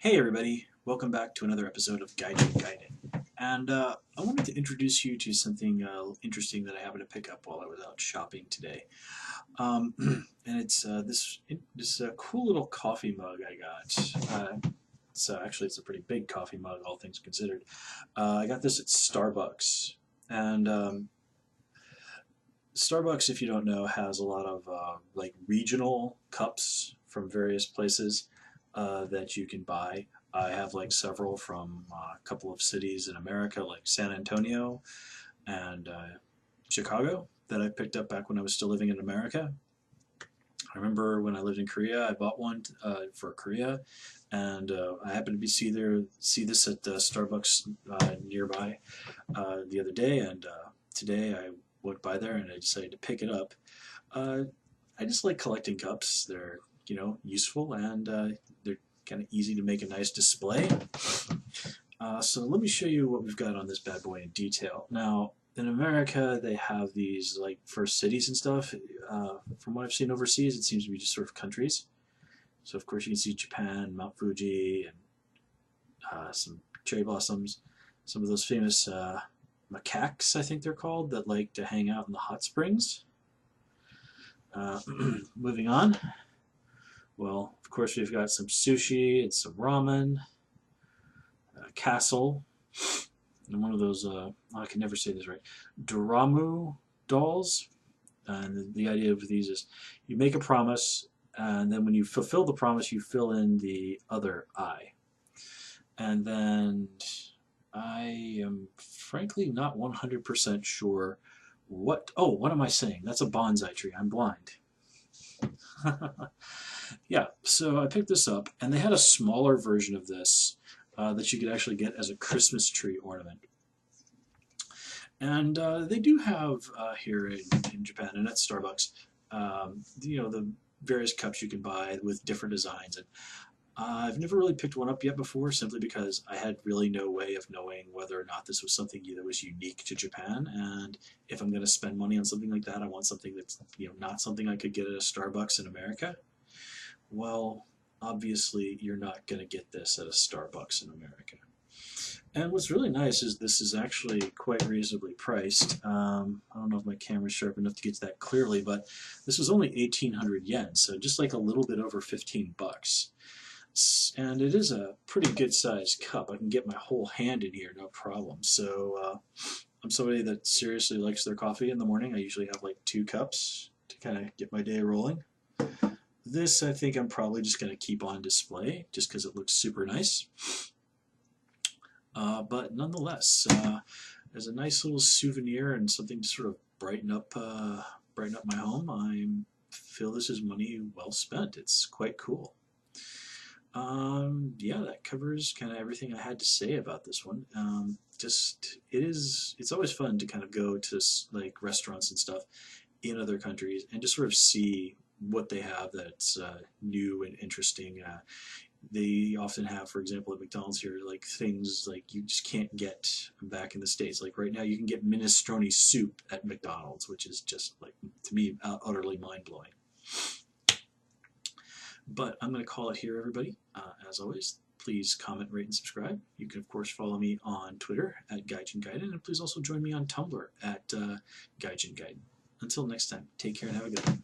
Hey everybody, welcome back to another episode of Gaijin Gaiden. And I wanted to introduce you to something interesting that I happened to pick up while I was out shopping today. And it's this cool little coffee mug I got. It's a pretty big coffee mug, all things considered. I got this at Starbucks, and Starbucks, if you don't know, has a lot of like regional cups from various places that you can buy. I have like several from a couple of cities in America, like San Antonio and Chicago, that I picked up back when I was still living in America. I remember when I lived in Korea, I bought one for Korea, and I happened to see this at Starbucks nearby the other day, and today I went by there and I decided to pick it up. Uh, I just like collecting cups. They're useful, and they're kind of easy to make a nice display. So let me show you what we've got on this bad boy in detail. Now, in America, they have these like for cities and stuff. From what I've seen overseas, it seems to be just sort of countries. So of course you can see Japan, Mount Fuji, and some cherry blossoms. Some of those famous macaques, I think they're called, that like to hang out in the hot springs. Moving on. Well, of course we've got some sushi and some ramen, castle, and one of those, I can never say this right, Doramu dolls. And the idea of these is you make a promise, and then when you fulfill the promise, you fill in the other eye. And then I am frankly not 100% sure what am I saying? That's a bonsai tree. I'm blind. Yeah, so I picked this up, and they had a smaller version of this that you could actually get as a Christmas tree ornament. And they do have here in Japan and at Starbucks, the various cups you can buy with different designs. And I've never really picked one up yet before, simply because I had really no way of knowing whether or not this was something that was unique to Japan. And if I'm going to spend money on something like that, I want something that's not something I could get at a Starbucks in America. Well, obviously you're not going to get this at a Starbucks in America. And what's really nice is this is actually quite reasonably priced. I don't know if my camera's sharp enough to get to that clearly, but this was only 1,800 yen, so just like a little bit over 15 bucks. And it is a pretty good sized cup. I can get my whole hand in here, no problem. So I'm somebody that seriously likes their coffee in the morning. I usually have like 2 cups to kind of get my day rolling. This, I think I'm probably just going to keep on display just because it looks super nice. But nonetheless, as a nice little souvenir and something to sort of brighten up my home, I feel this is money well spent. It's quite cool. Yeah, that covers kind of everything I had to say about this one. It's always fun to kind of go to like restaurants and stuff in other countries and just sort of see what they have that's new and interesting. They often have, for example, at McDonald's here, like things like you just can't get back in the States. Like right now, you can get minestrone soup at McDonald's, which is just like, to me, utterly mind-blowing. But I'm going to call it here, everybody. As always, please comment, rate, and subscribe. You can, of course, follow me on Twitter at Gaijin Gaiden, and please also join me on Tumblr at Gaijin Gaiden. Until next time, take care and have a good one.